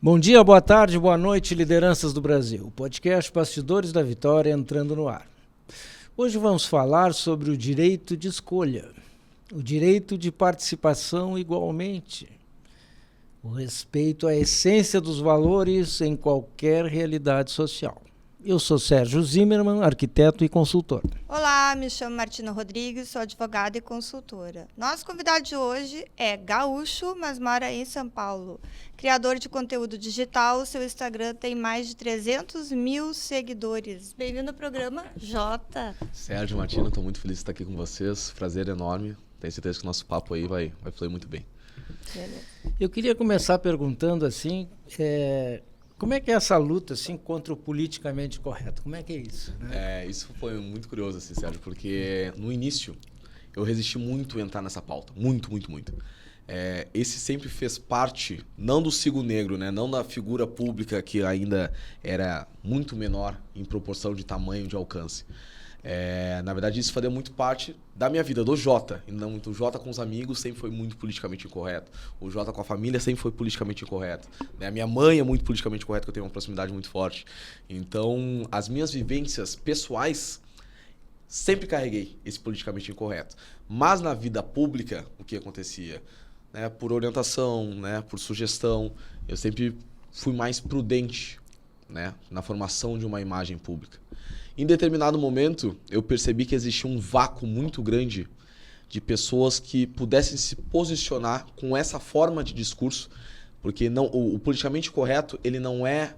Bom dia, boa tarde, boa noite, lideranças do Brasil. O podcast Bastidores da Vitória entrando no ar. Hoje vamos falar sobre o direito de escolha, o direito de participação igualmente, o respeito à essência dos valores em qualquer realidade social. Eu sou Sérgio Zimmermann, arquiteto e consultor. Olá, me chamo Martina Rodrigues, sou advogada e consultora. Nosso convidado de hoje é gaúcho, mas mora em São Paulo. Criador de conteúdo digital, seu Instagram tem mais de 300 mil seguidores. Bem-vindo ao programa, Jota. Sérgio, Martina, estou muito feliz de estar aqui com vocês. Prazer enorme. Tenho certeza que o nosso papo aí vai fluir muito bem. Beleza. Eu queria começar perguntando assim, como é que é essa luta assim, contra o politicamente correto? Como é que é isso? Né? Isso foi muito curioso, assim, Sérgio, porque no início eu resisti muito a entrar nessa pauta. Muito. Esse sempre fez parte, não do Sigo Negro, né? Não da figura pública que ainda era muito menor em proporção de tamanho, de alcance. Na verdade, isso fazia muito parte da minha vida, do Jota. O Jota com os amigos sempre foi muito politicamente incorreto. O Jota com a família sempre foi politicamente incorreto. Né? A minha mãe é muito politicamente correta, que eu tenho uma proximidade muito forte. Então, as minhas vivências pessoais sempre carreguei esse politicamente incorreto. Mas na vida pública, o que acontecia? Né? Por orientação, né? Por sugestão, eu sempre fui mais prudente, né? Na formação de uma imagem pública. Em determinado momento, eu percebi que existia um vácuo muito grande de pessoas que pudessem se posicionar com essa forma de discurso, porque o politicamente correto, ele não é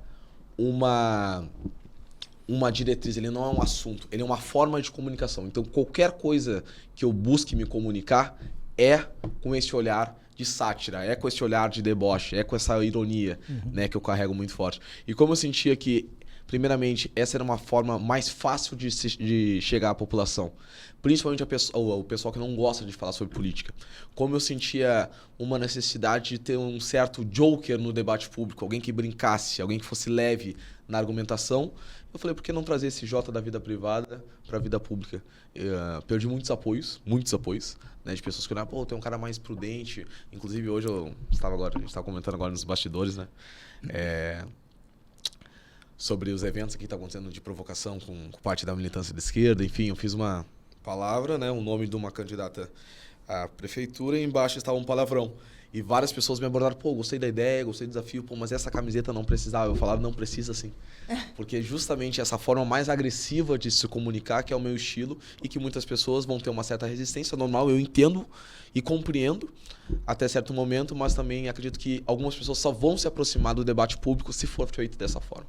uma diretriz, ele não é um assunto, ele é uma forma de comunicação. Então, qualquer coisa que eu busque me comunicar é com esse olhar de sátira, é com esse olhar de deboche, é com essa ironia, né, que eu carrego muito forte. E como eu sentia que primeiramente, essa era uma forma mais fácil de chegar à população. Principalmente o pessoal que não gosta de falar sobre política. Como eu sentia uma necessidade de ter um certo joker no debate público, alguém que brincasse, alguém que fosse leve na argumentação, eu falei, por que não trazer esse Jota da vida privada para a vida pública? Perdi muitos apoios, né, de pessoas que olharam, pô, tem um cara mais prudente. Inclusive, hoje a gente estava comentando agora nos bastidores, né? Sobre os eventos que estão acontecendo de provocação com parte da militância de esquerda. Enfim, eu fiz uma palavra, né, o nome de uma candidata à prefeitura, e embaixo estava um palavrão. E várias pessoas me abordaram, pô, gostei da ideia, gostei do desafio, pô, mas essa camiseta não precisava. Eu falava, não precisa sim. Porque justamente essa forma mais agressiva de se comunicar, que é o meu estilo, e que muitas pessoas vão ter uma certa resistência, normal, eu entendo e compreendo até certo momento, mas também acredito que algumas pessoas só vão se aproximar do debate público se for feito dessa forma.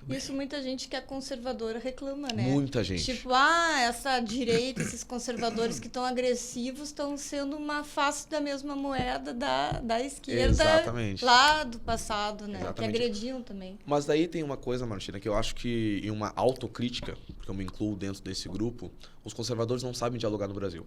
Isso muita gente que é conservadora reclama, né? Muita gente. Tipo, essa direita, esses conservadores que estão agressivos estão sendo uma face da mesma moeda da esquerda. Exatamente. Lá do passado, né? Exatamente. Que agrediam também. Mas daí tem uma coisa, Martina, que eu acho que em uma autocrítica, porque eu me incluo dentro desse grupo, os conservadores não sabem dialogar no Brasil.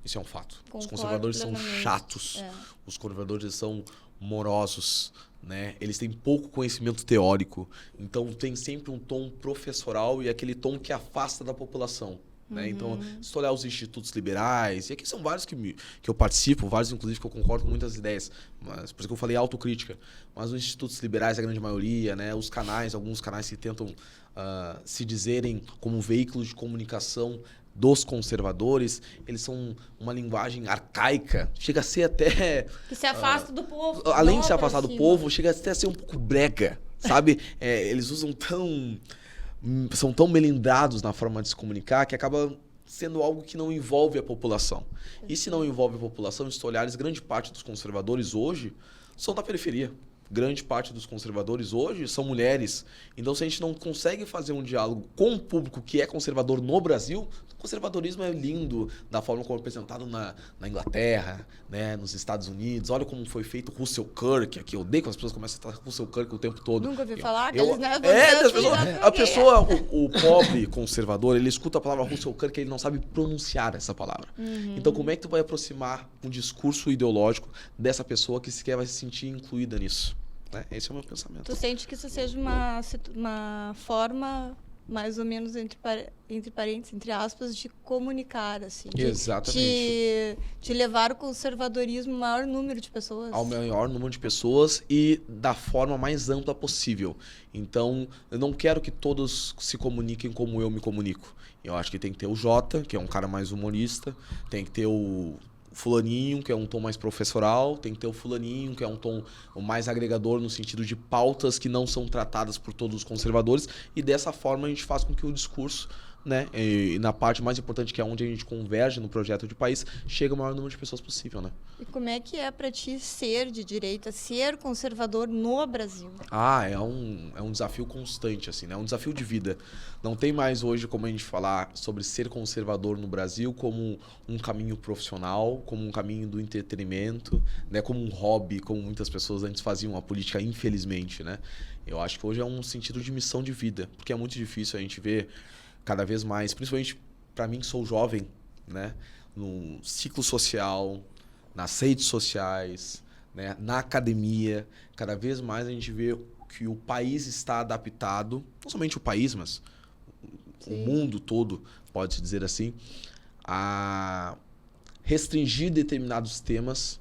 Isso é um fato. Concordo, os conservadores plenamente. São chatos, os conservadores são morosos, né? Eles têm pouco conhecimento teórico, então tem sempre um tom professoral e aquele tom que afasta da população. Né? Então, se tu olhar os institutos liberais, e aqui são vários que eu participo, vários inclusive que eu concordo com muitas ideias, mas por isso que eu falei autocrítica, mas os institutos liberais, a grande maioria, né? Os canais, alguns canais que tentam se dizerem como veículos de comunicação dos conservadores, eles são uma linguagem arcaica, chega a ser até... Que se afasta do povo. Além de se afastar do povo, chega até a ser um pouco brega, sabe? Eles usam são tão melindrados na forma de se comunicar que acaba sendo algo que não envolve a população. E se não envolve a população, se tu olhares, grande parte dos conservadores hoje são da periferia. Grande parte dos conservadores hoje são mulheres. Então, se a gente não consegue fazer um diálogo com o público que é conservador no Brasil, o conservadorismo é lindo da forma como é apresentado na Inglaterra, né, nos Estados Unidos. Olha como foi feito Russell Kirk aqui. Eu odeio quando as pessoas começam a citar Russell Kirk o tempo todo. Nunca ouvi falar. O pobre conservador, ele escuta a palavra Russell Kirk e ele não sabe pronunciar essa palavra. Então, como é que tu vai aproximar um discurso ideológico dessa pessoa que sequer vai se sentir incluída nisso? Esse é o meu pensamento. Tu sente que isso seja uma forma mais ou menos entre parênteses, entre aspas, de comunicar, assim. Exatamente. De levar o conservadorismo ao maior número de pessoas. Ao maior número de pessoas e da forma mais ampla possível. Então, eu não quero que todos se comuniquem como eu me comunico. Eu acho que tem que ter o Jota, que é um cara mais humorista, tem que ter o fulaninho, que é um tom mais professoral, tem que ter o fulaninho, que é um tom mais agregador no sentido de pautas que não são tratadas por todos os conservadores, e dessa forma a gente faz com que o discurso, né, e na parte mais importante, que é onde a gente converge no projeto de país, chegue ao maior número de pessoas possível, né? E como é que é para ti ser de direita, ser conservador no Brasil? É um desafio constante, assim, né? É um desafio de vida. Não tem mais hoje como a gente falar sobre ser conservador no Brasil como um caminho profissional, como um caminho do entretenimento, né? Como um hobby, como muitas pessoas antes faziam a política, infelizmente, né? Eu acho que hoje é um sentido de missão de vida, porque é muito difícil a gente ver cada vez mais, principalmente para mim que sou jovem, né? No ciclo social, nas redes sociais, né? Na academia, cada vez mais a gente vê que o país está adaptado, não somente o país, mas o mundo todo, pode-se dizer assim, a restringir determinados temas,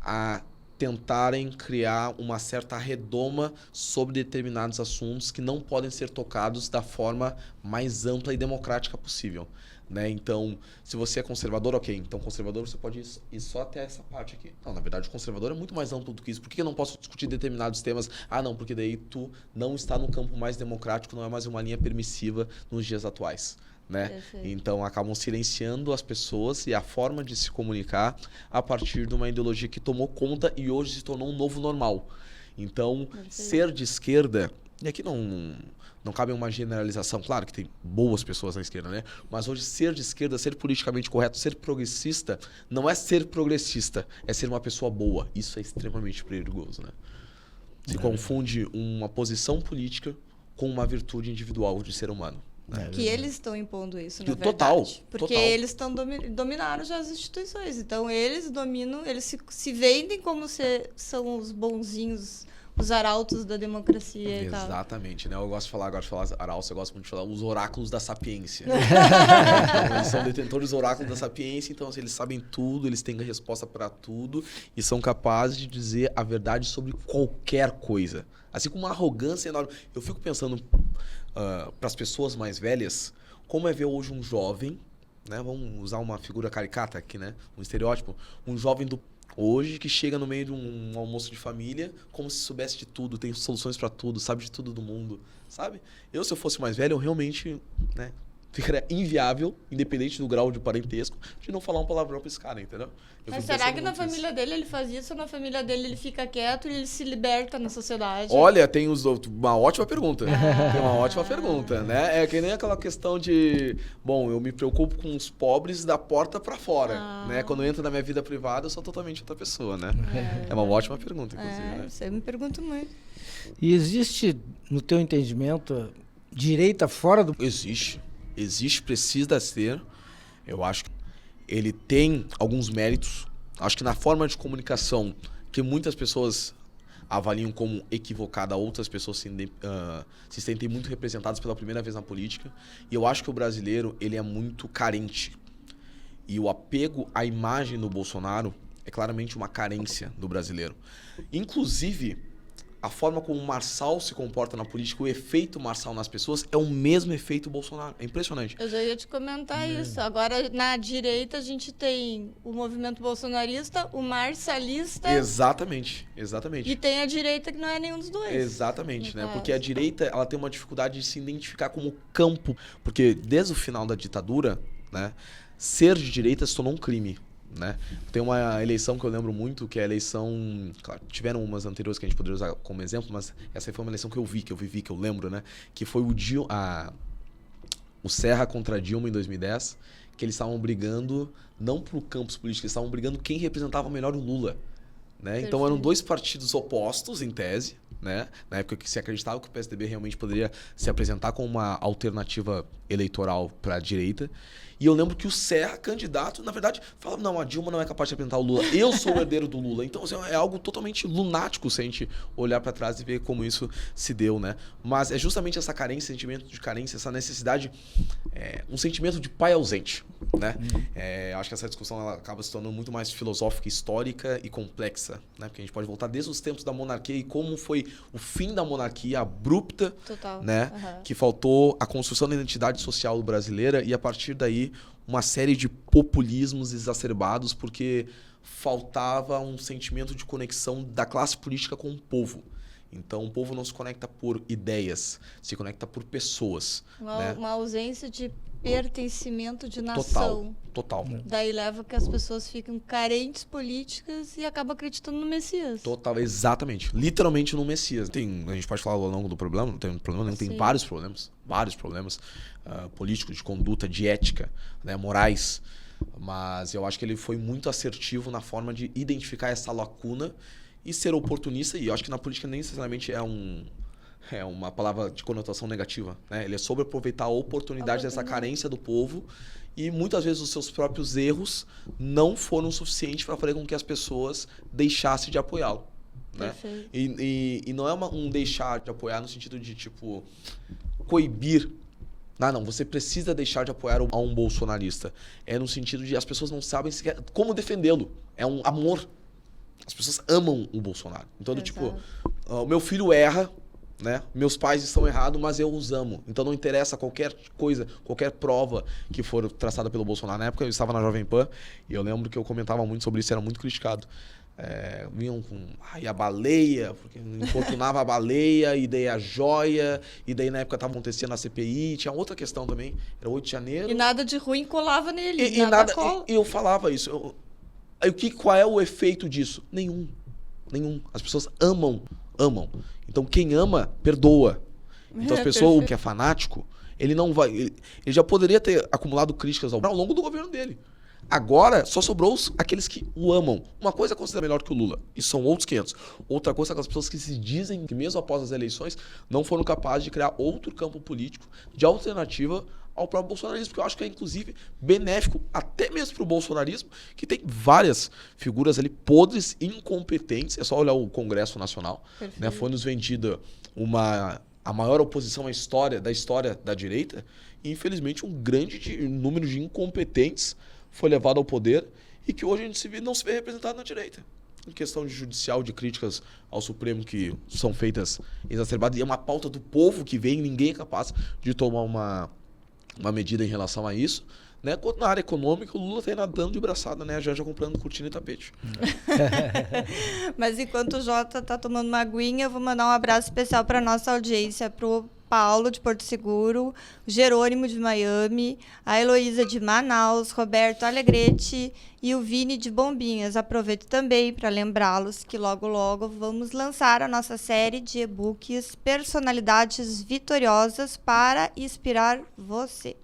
a tentarem criar uma certa redoma sobre determinados assuntos que não podem ser tocados da forma mais ampla e democrática possível, né? Então, se você é conservador, ok. Então, conservador você pode ir só até essa parte aqui. Não, na verdade, o conservador é muito mais amplo do que isso. Por que eu não posso discutir determinados temas? Não, porque daí tu não está no campo mais democrático, não é mais uma linha permissiva nos dias atuais, né? Então acabam silenciando as pessoas e a forma de se comunicar a partir de uma ideologia que tomou conta e hoje se tornou um novo normal. Então, ser de esquerda, e aqui não cabe uma generalização, claro que tem boas pessoas na esquerda, né? Mas hoje ser de esquerda, ser politicamente correto, ser progressista, não é ser progressista, é ser uma pessoa boa. Isso é extremamente perigoso, né? Se confunde uma posição política com uma virtude individual de ser humano. Que eles estão impondo isso, na verdade. Total. Porque eles dominaram já as instituições. Então, eles dominam, eles se vendem como são os bonzinhos, os arautos da democracia e tal. Exatamente, né? Eu gosto de falar, arautos, eu gosto muito de falar os oráculos da sapiência. Então, eles são detentores dos oráculos da sapiência, então assim, eles sabem tudo, eles têm a resposta para tudo e são capazes de dizer a verdade sobre qualquer coisa. Assim com uma arrogância enorme. Eu fico pensando para as pessoas mais velhas, como é ver hoje um jovem, né? Vamos usar uma figura caricata aqui, né? Um estereótipo. Um jovem hoje que chega no meio de um almoço de família como se soubesse de tudo, tem soluções para tudo, sabe de tudo do mundo, sabe? Se eu fosse mais velho, eu realmente, né, ficaria inviável, independente do grau de parentesco, de não falar um palavrão pra esse cara, entendeu? Mas será que na família dele ele faz isso, ou na família dele ele fica quieto e ele se liberta na sociedade? Olha, tem uma ótima pergunta. Tem uma ótima pergunta, né? É que nem aquela questão de, bom, eu me preocupo com os pobres da porta pra fora, né? Quando eu entro na minha vida privada, eu sou totalmente outra pessoa, né? É uma ótima pergunta, inclusive, né? Isso eu me pergunto muito. E existe, no teu entendimento, direita fora do... Existe, precisa ser. Eu acho que ele tem alguns méritos. Acho que na forma de comunicação que muitas pessoas avaliam como equivocada, outras pessoas se sentem muito representadas pela primeira vez na política. E eu acho que o brasileiro ele é muito carente. E o apego à imagem do Bolsonaro é claramente uma carência do brasileiro. Inclusive, a forma como o Marçal se comporta na política, o efeito Marçal nas pessoas é o mesmo efeito Bolsonaro. É impressionante. Eu já ia te comentar isso. Agora, na direita, a gente tem o movimento bolsonarista, o marçalista... Exatamente. E tem a direita que não é nenhum dos dois. Exatamente, né? Porque a direita ela tem uma dificuldade de se identificar como campo. Porque desde o final da ditadura, né, ser de direita se tornou um crime. Né? Tem uma eleição que eu lembro muito, que é a eleição... Claro, tiveram umas anteriores que a gente poderia usar como exemplo, mas essa aí foi uma eleição que eu vivi, que eu lembro, né? Que foi o Serra contra a Dilma em 2010, que eles estavam brigando, não pro campus político, eles estavam brigando quem representava melhor o Lula. né? Então eram dois partidos opostos, em tese, né? Na época que se acreditava que o PSDB realmente poderia se apresentar como uma alternativa eleitoral para a direita. E eu lembro que o Serra, candidato, na verdade, falava, não, a Dilma não é capaz de apresentar o Lula. Eu sou o herdeiro do Lula. Então, assim, é algo totalmente lunático se a gente olhar para trás e ver como isso se deu, né? Mas é justamente essa carência, sentimento de carência, essa necessidade, um sentimento de pai ausente, né? Acho que essa discussão ela acaba se tornando muito mais filosófica, histórica e complexa, né? Porque a gente pode voltar desde os tempos da monarquia e como foi o fim da monarquia abrupta, Total. né? Que faltou a construção da identidade social brasileira e a partir daí uma série de populismos exacerbados porque faltava um sentimento de conexão da classe política com o povo. Então, o povo não se conecta por ideias, se conecta por pessoas. Uma ausência de pertencimento de nação. Total. Daí leva que as pessoas ficam carentes políticas e acabam acreditando no Messias. Total, exatamente. Literalmente no Messias. A gente pode falar ao longo do problema, não tem problema nenhum, tem vários problemas políticos, de conduta, de ética, né, morais. Mas eu acho que ele foi muito assertivo na forma de identificar essa lacuna e ser oportunista. E eu acho que na política nem necessariamente é uma palavra de conotação negativa, né? Ele é sobre aproveitar a oportunidade dessa carência do povo e muitas vezes os seus próprios erros não foram suficientes para fazer com que as pessoas deixassem de apoiá-lo, né? E não é um deixar de apoiar no sentido de, tipo, coibir. Não, você precisa deixar de apoiar a um bolsonarista. É no sentido de as pessoas não sabem sequer como defendê-lo. É um amor. As pessoas amam o Bolsonaro. Então, tipo, o meu filho erra, né? Meus pais estão errados, mas eu os amo. Então não interessa qualquer coisa, qualquer prova que for traçada pelo Bolsonaro. Na época eu estava na Jovem Pan e eu lembro que eu comentava muito sobre isso, era muito criticado. Vinham com a baleia, porque importunava a baleia, e daí a joia, e daí na época estava acontecendo a CPI, tinha outra questão também, era 8 de janeiro. E nada de ruim colava nele. E eu falava isso. Qual é o efeito disso? Nenhum. As pessoas amam. Então quem ama, perdoa. Então as pessoas, o que é fanático, ele não vai. Ele já poderia ter acumulado críticas ao longo do governo dele. Agora, só sobrou aqueles que o amam. Uma coisa é considerar melhor que o Lula. E são outros 500. Outra coisa é aquelas pessoas que se dizem que mesmo após as eleições não foram capazes de criar outro campo político de alternativa ao próprio bolsonarismo. Porque eu acho que é, inclusive, benéfico até mesmo para o bolsonarismo, que tem várias figuras ali podres, incompetentes. É só olhar o Congresso Nacional. Né? Foi nos vendida a maior oposição da história da direita. E, infelizmente, um grande número de incompetentes foi levado ao poder e que hoje a gente não se vê representado na direita. Em questão de judicial, de críticas ao Supremo que são feitas exacerbadas, e é uma pauta do povo que vem, ninguém é capaz de tomar uma medida em relação a isso. Né? Quanto na área econômica, o Lula está nadando de braçada, né? Já comprando cortina e tapete. Mas enquanto o Jota está tomando uma aguinha, eu vou mandar um abraço especial para nossa audiência, para o Paulo, de Porto Seguro, o Jerônimo, de Miami, a Heloísa, de Manaus, Roberto Alegrete e o Vini, de Bombinhas. Aproveito também para lembrá-los que logo, logo vamos lançar a nossa série de e-books Personalidades Vitoriosas para inspirar você.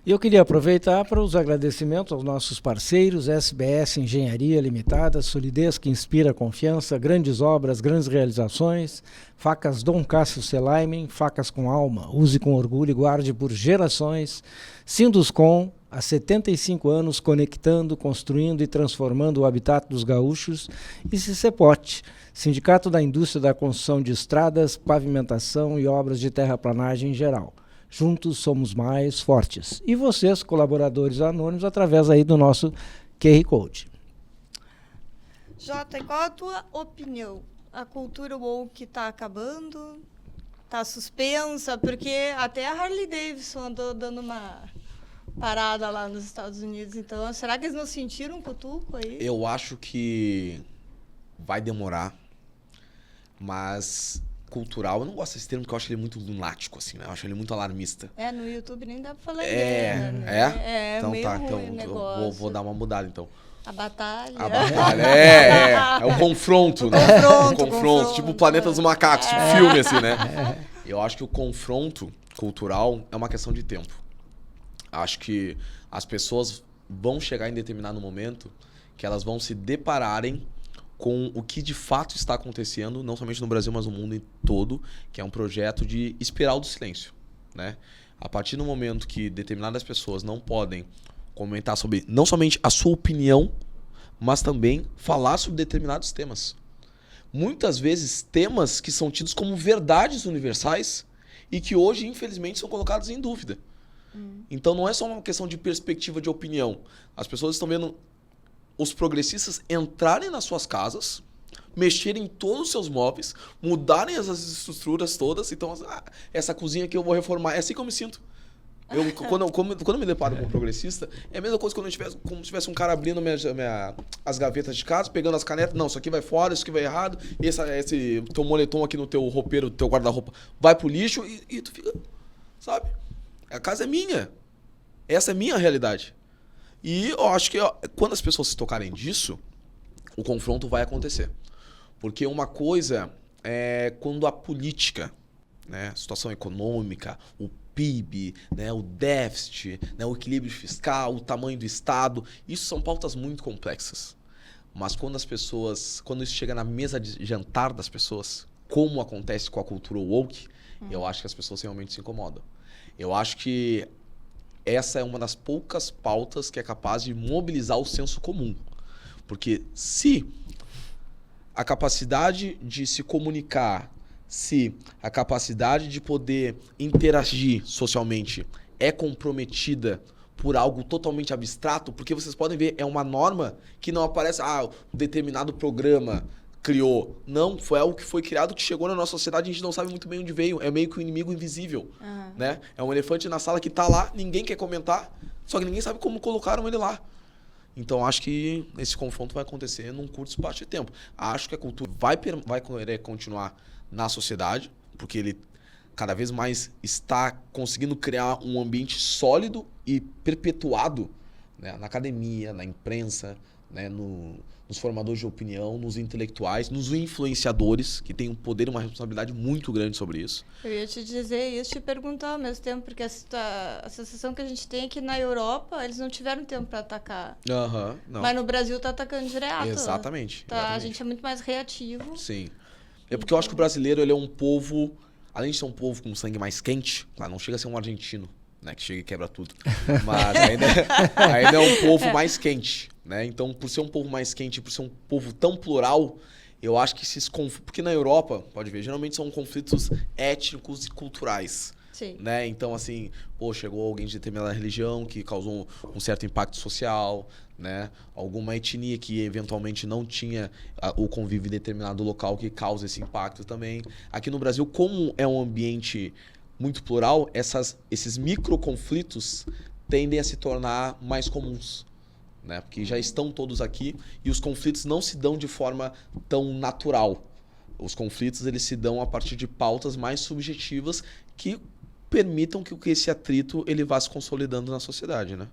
E eu queria aproveitar para os agradecimentos aos nossos parceiros, SBS Engenharia Limitada, solidez que inspira confiança, grandes obras, grandes realizações, facas Dom Cássio Selaimen, facas com alma, use com orgulho e guarde por gerações, Sinduscom, há 75 anos conectando, construindo e transformando o habitat dos gaúchos, e Cicepote, Sindicato da Indústria da Construção de Estradas, Pavimentação e Obras de Terraplanagem em geral. Juntos somos mais fortes. E vocês, colaboradores anônimos, através aí do nosso QR Code. Jota, qual a tua opinião? A cultura woke está acabando? Está suspensa? Porque até a Harley Davidson andou dando uma parada lá nos Estados Unidos. Então, será que eles não sentiram um cutuco aí? Eu acho que vai demorar, mas cultural, eu não gosto desse termo porque eu acho ele muito lunático, assim, né? Eu acho ele muito alarmista. No YouTube nem dá pra falar Então meio tá, ruim então eu vou dar uma mudada, então. A batalha. É o confronto, né? O confronto, tipo o Planeta dos Macacos, tipo filme, assim, né? Eu acho que o confronto cultural é uma questão de tempo. Acho que as pessoas vão chegar em determinado momento que elas vão se depararem com o que de fato está acontecendo, não somente no Brasil, mas no mundo todo, que é um projeto de espiral do silêncio, né? A partir do momento que determinadas pessoas não podem comentar sobre não somente a sua opinião, mas também falar sobre determinados temas. Muitas vezes temas que são tidos como verdades universais e que hoje, infelizmente, são colocados em dúvida. Então não é só uma questão de perspectiva de opinião. As pessoas estão vendo os progressistas entrarem nas suas casas, mexerem em todos os seus móveis, mudarem as estruturas todas. Então, essa cozinha aqui eu vou reformar. É assim que eu me sinto. Quando eu me deparo com um progressista, é a mesma coisa quando como se tivesse um cara abrindo as gavetas de casa, pegando as canetas. Não, isso aqui vai fora, isso aqui vai errado. Esse teu moletom aqui no teu roupeiro, no teu guarda-roupa, vai pro lixo e tu fica, sabe? A casa é minha. Essa é minha realidade. E eu acho que quando as pessoas se tocarem disso, o confronto vai acontecer. Porque uma coisa é quando a política, né, a situação econômica, o PIB, né, o déficit, né, o equilíbrio fiscal, o tamanho do Estado, isso são pautas muito complexas. Mas quando isso chega na mesa de jantar das pessoas, como acontece com a cultura woke, eu acho que as pessoas realmente se incomodam. Eu acho que essa é uma das poucas pautas que é capaz de mobilizar o senso comum. Porque se a capacidade de se comunicar, se a capacidade de poder interagir socialmente é comprometida por algo totalmente abstrato, porque vocês podem ver, é uma norma que não aparece, um determinado programa criou. Não, foi algo que foi criado, que chegou na nossa sociedade, a gente não sabe muito bem onde veio. É meio que um inimigo invisível. Né? É um elefante na sala que está lá, ninguém quer comentar, só que ninguém sabe como colocaram ele lá. Então, acho que esse confronto vai acontecer num curto espaço de tempo. Acho que a cultura vai continuar na sociedade, porque ele cada vez mais está conseguindo criar um ambiente sólido e perpetuado, né, na academia, na imprensa, né, nos formadores de opinião, nos intelectuais, nos influenciadores, que têm um poder e uma responsabilidade muito grande sobre isso. Eu ia te dizer isso, te perguntar ao mesmo tempo, porque a sensação que a gente tem é que na Europa eles não tiveram tempo para atacar. Não. Mas no Brasil tá atacando direto. Exatamente. A gente é muito mais reativo. Sim. É porque eu acho que o brasileiro, ele é um povo, além de ser um povo com sangue mais quente, claro, não chega a ser um argentino, né, que chega e quebra tudo, mas ainda é um povo mais quente, né? Então, por ser um povo mais quente, por ser um povo tão plural, eu acho que esses conflitos, porque na Europa, pode ver, geralmente são conflitos étnicos e culturais. Sim. Né? Então, assim, chegou alguém de determinada religião que causou um certo impacto social, né? Alguma etnia que eventualmente não tinha o convívio em determinado local que causa esse impacto também. Aqui no Brasil, como é um ambiente muito plural, esses microconflitos tendem a se tornar mais comuns, né? Porque já estão todos aqui e os conflitos não se dão de forma tão natural. Os conflitos, eles se dão a partir de pautas mais subjetivas que permitam que esse atrito ele vá se consolidando na sociedade, né?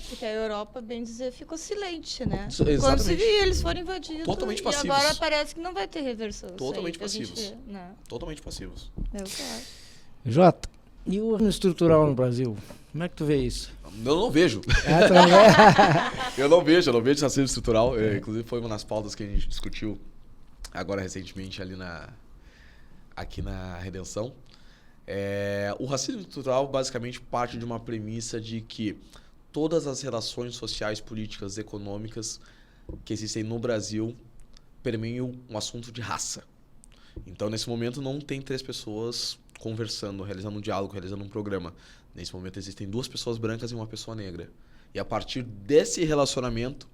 Porque a Europa, bem dizer, ficou silente, né? Exatamente. Quando se viu, eles foram invadidos. Totalmente passivos. E agora parece que não vai ter reversão. Totalmente passivos. Vê, né? Totalmente passivos. Eu claro. Jota, e o racismo estrutural no Brasil? Como é que tu vê isso? Eu não vejo. Tu não vê? eu não vejo racismo estrutural. Inclusive, foi uma das pautas que a gente discutiu agora recentemente aqui na Redenção. O racismo estrutural basicamente parte de uma premissa de que todas as relações sociais, políticas, econômicas que existem no Brasil permeiam um assunto de raça. Então, nesse momento, não tem 3 pessoas conversando, realizando um diálogo, realizando um programa. Nesse momento, existem 2 pessoas brancas e uma pessoa negra. E a partir desse relacionamento,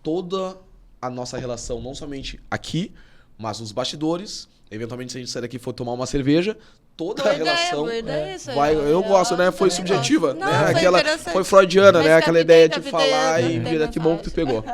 toda a nossa relação, não somente aqui, mas nos bastidores, eventualmente, se a gente sair daqui e for tomar uma cerveja, toda a relação eu gosto, né? Foi subjetiva, não, né? Foi freudiana, né? Aquela ideia de falar e vira que bom que tu pegou.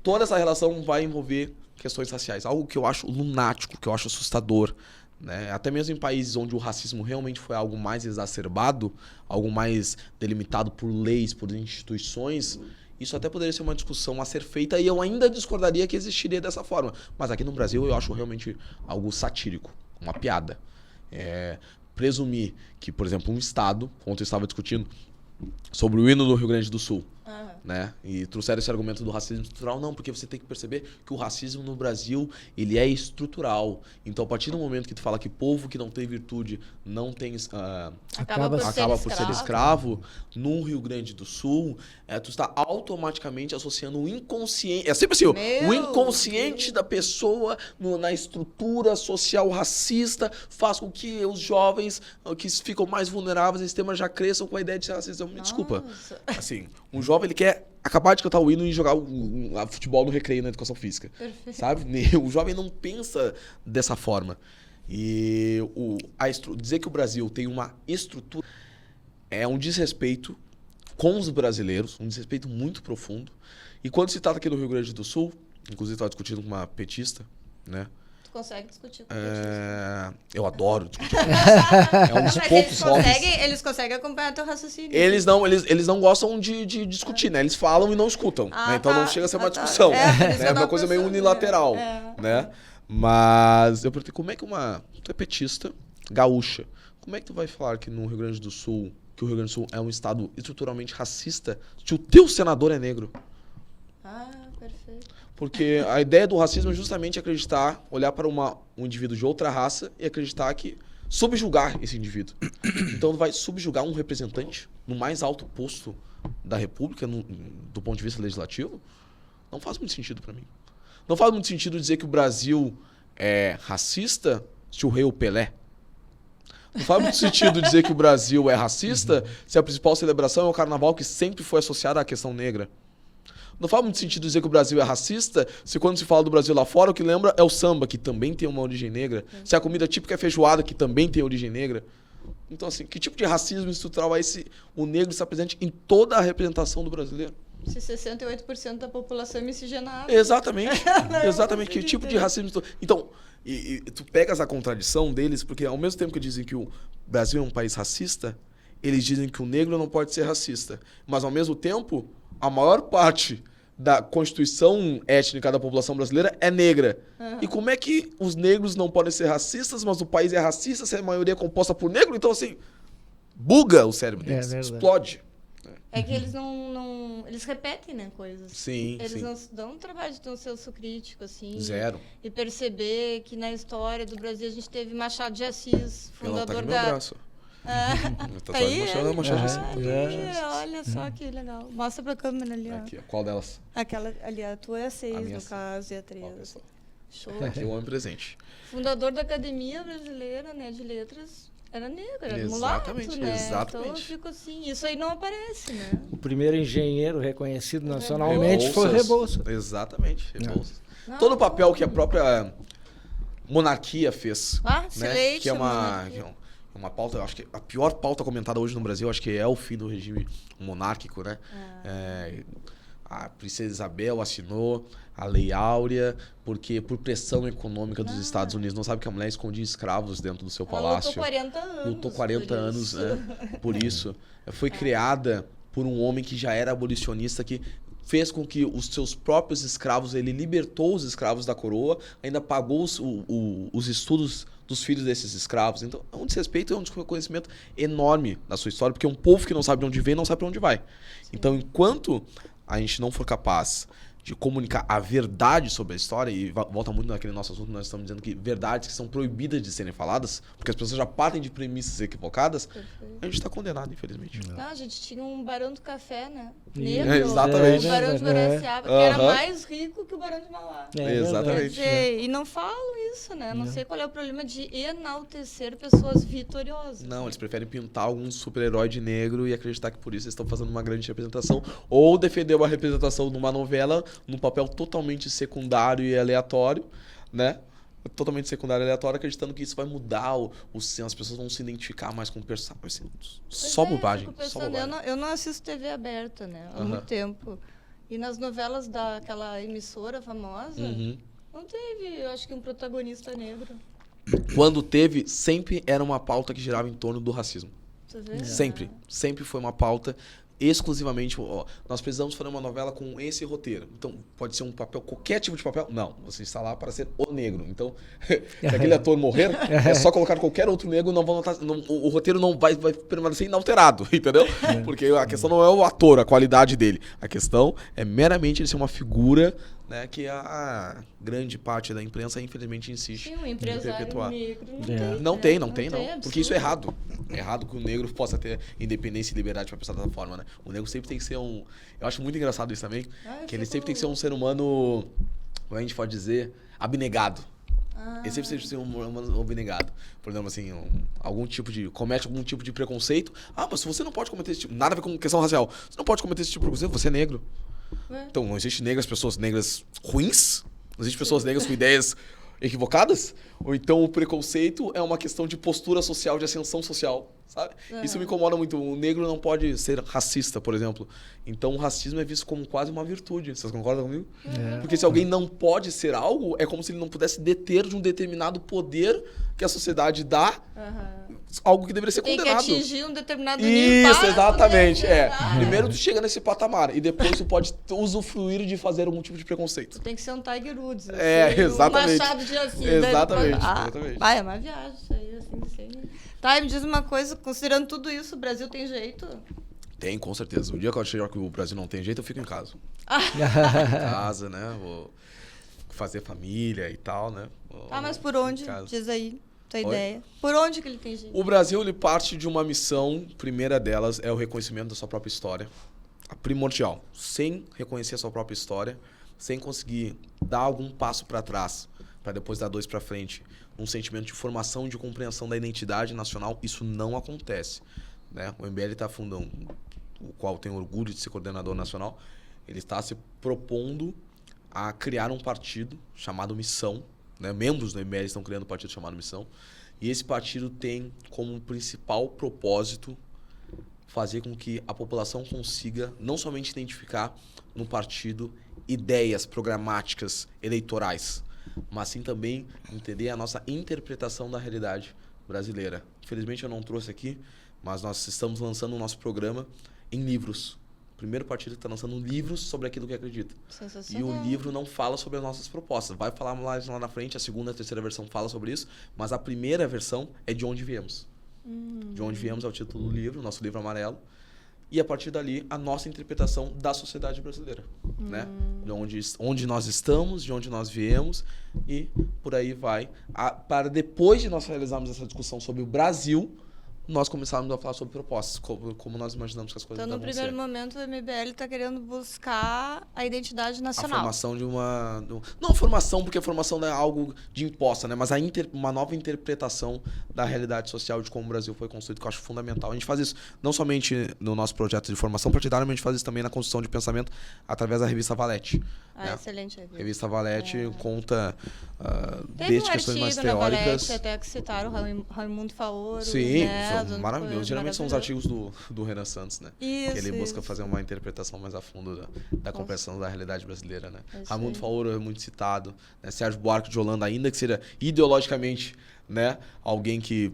Toda essa relação vai envolver questões raciais, algo que eu acho lunático, que eu acho assustador, né? Até mesmo em países onde o racismo realmente foi algo mais exacerbado, algo mais delimitado por leis, por instituições, isso até poderia ser uma discussão a ser feita e eu ainda discordaria que existiria dessa forma. Mas aqui no Brasil eu acho realmente algo satírico, uma piada. Presumir que, por exemplo, um estado, ontem eu estava discutindo sobre o hino do Rio Grande do Sul, né? E trouxeram esse argumento do racismo estrutural. Não, porque você tem que perceber que o racismo no Brasil, ele é estrutural. Então, a partir do momento que tu fala que povo que não tem virtude não tem... acaba por ser escravo, no Rio Grande do Sul, tu está automaticamente associando o inconsciente... É sempre assim, o inconsciente da pessoa na estrutura social racista faz com que os jovens que ficam mais vulneráveis nesse tema já cresçam com a ideia de ser racista. Me desculpa. Assim, um jovem, ele quer acabar de cantar o hino e jogar futebol no recreio na educação física. Perfeito. Sabe? O jovem não pensa dessa forma. E dizer que o Brasil tem uma estrutura é um desrespeito com os brasileiros, um desrespeito muito profundo. E quando se trata aqui do Rio Grande do Sul, inclusive estava discutindo com uma petista, né? Consegue discutir com petista. Eu adoro discutir com petista. É um dos poucos hobbies. Eles conseguem acompanhar teu raciocínio. Eles não gostam de discutir, né? Eles falam e não escutam. Né? Então não chega a ser uma discussão. É uma coisa meio unilateral. Né? Mas eu perguntei, como é que tu é petista, gaúcha, como é que tu vai falar que no Rio Grande do Sul, que o Rio Grande do Sul é um estado estruturalmente racista, se o teu senador é negro? Perfeito. Porque a ideia do racismo é justamente acreditar, olhar para um indivíduo de outra raça e acreditar que subjugar esse indivíduo. Então vai subjugar um representante no mais alto posto da República, do ponto de vista legislativo? Não faz muito sentido para mim. Não faz muito sentido dizer que o Brasil é racista se o rei é o Pelé. Não faz muito sentido dizer que o Brasil é racista se a principal celebração é o carnaval, que sempre foi associada à questão negra. Não faz muito sentido dizer que o Brasil é racista se quando se fala do Brasil lá fora, o que lembra é o samba, que também tem uma origem negra. Se a comida típica é feijoada, que também tem origem negra. Então, assim, que tipo de racismo estrutural é esse? O negro está presente em toda a representação do brasileiro. Se 68% da população é miscigenada. Exatamente. Exatamente. Que tipo de racismo estrutural? Então, e tu pegas a contradição deles, porque ao mesmo tempo que dizem que o Brasil é um país racista, eles dizem que o negro não pode ser racista. Mas, ao mesmo tempo, a maior parte da constituição étnica da população brasileira é negra. E como é que os negros não podem ser racistas, mas o país é racista se a maioria é composta por negro? Então, assim, buga o cérebro deles, explode. É que eles não... Eles repetem, né, coisas. Sim, eles não dão um trabalho de ter um senso crítico, assim. Zero. E perceber que na história do Brasil a gente teve Machado de Assis, fundador meu braço. Tá aí? Olha só Uhum. que legal. Mostra pra câmera ali, ó. Aqui, qual delas? Aquela ali, a tua é a 6, no C. caso, e a 3. Show. Aqui o homem presente. Fundador da Academia Brasileira, né, de Letras, era negro, era Exatamente, mulato, né? exatamente. Então eu fico assim, isso aí não aparece, né? O primeiro engenheiro reconhecido nacionalmente foi Rebouças. Exatamente, Rebouças. Todo o papel que a própria monarquia fez, né? Que é uma pauta, eu acho que a pior pauta comentada hoje no Brasil, acho que é o fim do regime monárquico, né? A princesa Isabel assinou a Lei Áurea porque por pressão econômica dos Estados Unidos. Não sabe que a mulher escondia escravos dentro do seu palácio. Lutou 40 anos. Lutou 40 anos, né? Por isso. Foi criada por um homem que já era abolicionista, que fez com que os seus próprios escravos, ele libertou os escravos da coroa, ainda pagou os estudos dos filhos desses escravos. Então, é um desrespeito e um desconhecimento enorme na sua história, porque é um povo que não sabe de onde vem, não sabe para onde vai. Sim. Então, enquanto a gente não for capaz de comunicar a verdade sobre a história, e volta muito naquele nosso assunto, nós estamos dizendo que verdades que são proibidas de serem faladas, porque as pessoas já partem de premissas equivocadas, a gente está condenado, infelizmente. A gente tinha um Barão do Café, né? Negro, exatamente. O Barão de Guaraciaba, que era mais rico que o Barão de Mauá. Exatamente. E não falam isso, né? Não sei qual é o problema de enaltecer pessoas vitoriosas. Não, eles preferem pintar algum super-herói de negro e acreditar que por isso eles estão fazendo uma grande representação, ou defender uma representação numa novela num papel totalmente secundário e aleatório, né? Totalmente secundário e aleatório, acreditando que isso vai mudar as pessoas vão se identificar mais com o personagem. Só bobagem. Eu não assisto TV aberta, né? Há muito tempo. E nas novelas daquela emissora famosa, não teve, eu acho que um protagonista negro. Quando teve, sempre era uma pauta que girava em torno do racismo. Sempre foi uma pauta exclusivamente, ó, nós precisamos fazer uma novela com esse roteiro. Então, pode ser um papel, qualquer tipo de papel? Não, você está lá para ser o negro. Então, se aquele ator morrer, é só colocar qualquer outro negro, não vão notar, o roteiro não vai permanecer inalterado, entendeu? Porque a questão não é o ator, a qualidade dele. A questão é meramente ele ser uma figura, né, que a grande parte da imprensa, infelizmente, insiste Sim, um em empresário perpetuar. negro Não tem. absurdo. Porque isso é errado. É errado que o negro possa ter independência e liberdade para pensar dessa forma, né? O negro sempre tem que ser um... Eu acho muito engraçado isso também, que ele sempre tem que ser um ser humano, como a gente pode dizer, abnegado. Ele sempre tem que ser um humano abnegado. Por exemplo, assim, comete algum tipo de preconceito. Ah, mas você não pode cometer esse tipo... Nada a ver com questão racial. Você não pode cometer esse tipo de preconceito, você é negro. Então, não existe pessoas negras ruins? Não existe pessoas negras com ideias equivocadas? Ou então o preconceito é uma questão de postura social, de ascensão social, sabe? Isso me incomoda muito. O negro não pode ser racista, por exemplo. Então o racismo é visto como quase uma virtude. Vocês concordam comigo? Porque se alguém não pode ser algo, é como se ele não pudesse deter de um determinado poder que a sociedade dá, algo que deveria ser condenado. Tem que atingir um determinado nível. Isso, exatamente. Primeiro tu chega nesse patamar e depois tu pode usufruir de fazer algum tipo de preconceito. Tem que ser um Tiger Woods. Exatamente. Um Machado de Assis. Exatamente. Exatamente. Vai, é uma viagem isso aí, assim, sem... Tá, e me diz uma coisa, considerando tudo isso, o Brasil tem jeito? Tem, com certeza. O dia que eu chegar que o Brasil não tem jeito, eu fico em casa. Em casa, né? Vou fazer família e tal, né? Mas por onde? Diz aí. Ideia. Por onde que ele tem jeito? O Brasil, ele parte de uma missão, primeira delas é o reconhecimento da sua própria história. A primordial. Sem reconhecer a sua própria história, sem conseguir dar algum passo para trás, para depois dar 2 para frente, um sentimento de formação e de compreensão da identidade nacional, isso não acontece. Né? O MBL está fundando, o qual tem orgulho de ser coordenador nacional, ele está se propondo a criar um partido chamado Missão. Né? Membros do MBL estão criando um partido chamado Missão. E esse partido tem como principal propósito fazer com que a população consiga não somente identificar no partido ideias programáticas eleitorais, mas sim também entender a nossa interpretação da realidade brasileira. Infelizmente eu não trouxe aqui, mas nós estamos lançando o nosso programa em livros. O primeiro partido que está lançando livros sobre aquilo que acredita. E o livro não fala sobre as nossas propostas. Vai falar mais lá na frente, a segunda e a terceira versão fala sobre isso, mas a primeira versão é de onde viemos. De onde viemos é o título do livro, nosso livro amarelo. E a partir dali, a nossa interpretação da sociedade brasileira. Né? De onde nós estamos, de onde nós viemos e por aí vai. Para depois de nós realizarmos essa discussão sobre o Brasil, nós começamos a falar sobre propostas, como nós imaginamos que as coisas vão ser. Então, no primeiro momento, o MBL está querendo buscar a identidade nacional. A formação de uma... Não formação, porque a formação não é algo de imposta, né? Mas uma nova interpretação da realidade social de como o Brasil foi construído, que eu acho fundamental. A gente faz isso não somente no nosso projeto de formação partidária, mas a gente faz isso também na construção de pensamento através da revista Valete. Né? Excelente. A revista Valete conta desde questões mais teóricas. Valete, até que citaram Raimundo Faoro. Sim, né? Maravilhoso. Geralmente são os artigos do Renan Santos, né? Isso, que ele busca fazer uma interpretação mais a fundo da compreensão da realidade brasileira, né? Raimundo Faoro é muito citado, né? Sérgio Buarque de Holanda, ainda que seja ideologicamente, né, alguém que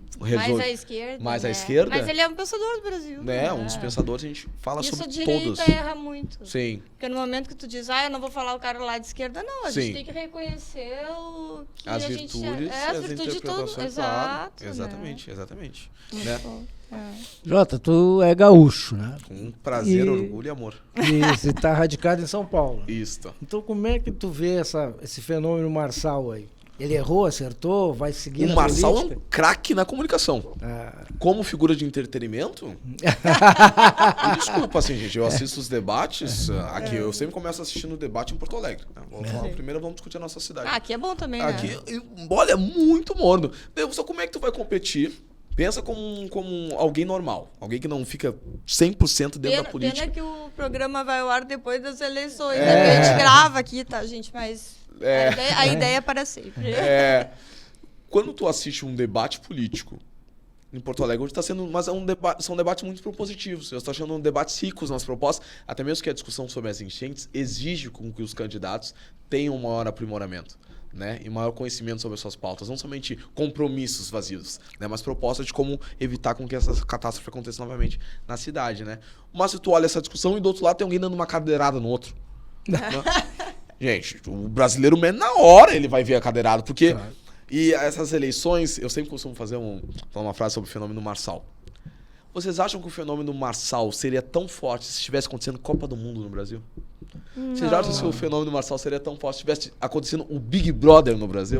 mais à esquerda. Mas ele é um pensador do Brasil. Né? Um dos pensadores, a gente fala sobre todos. Isso a direita erra muito. Sim. Porque no momento que tu diz, eu não vou falar o cara lá de esquerda, não. A gente tem que reconhecer o que as a virtudes gente... as virtudes de todo. Exato. Exatamente. Né? Jota, tu é gaúcho, né? Com prazer, orgulho e amor. Isso, e tá radicado em São Paulo. Isso. Então como é que tu vê esse fenômeno Marçal aí? Ele errou, acertou, vai seguir na política? O Marçal é um craque na comunicação. Como figura de entretenimento... Desculpa, assim, gente. Eu assisto os debates. Aqui eu sempre começo assistindo o debate em Porto Alegre. Né? Primeiro vamos discutir a nossa cidade. Aqui é bom também, aqui, né? Olha, é muito morno. Só como é que tu vai competir? Pensa como alguém normal. Alguém que não fica 100% dentro da política. Pena que o programa vai ao ar depois das eleições. A gente grava aqui, tá, gente? Mas... A ideia é para sempre. Quando tu assiste um debate político em Porto Alegre hoje está sendo, mas são debates muito propositivos. Eu estou achando debates ricos nas propostas, até mesmo que a discussão sobre as enchentes exige com que os candidatos tenham um maior aprimoramento, né, e maior conhecimento sobre as suas pautas, não somente compromissos vazios, né, mas propostas de como evitar com que essa catástrofe aconteça novamente na cidade, né. Mas se tu olha essa discussão e do outro lado tem alguém dando uma cadeirada no outro. Né? Gente, o brasileiro mesmo, na hora ele vai ver a cadeirada, porque... Claro. E essas eleições, eu sempre costumo falar uma frase sobre o fenômeno Marçal. Vocês acham que o fenômeno Marçal seria tão forte se estivesse acontecendo Copa do Mundo no Brasil? Vocês acham que o fenômeno Marçal seria tão forte se estivesse acontecendo o Big Brother no Brasil?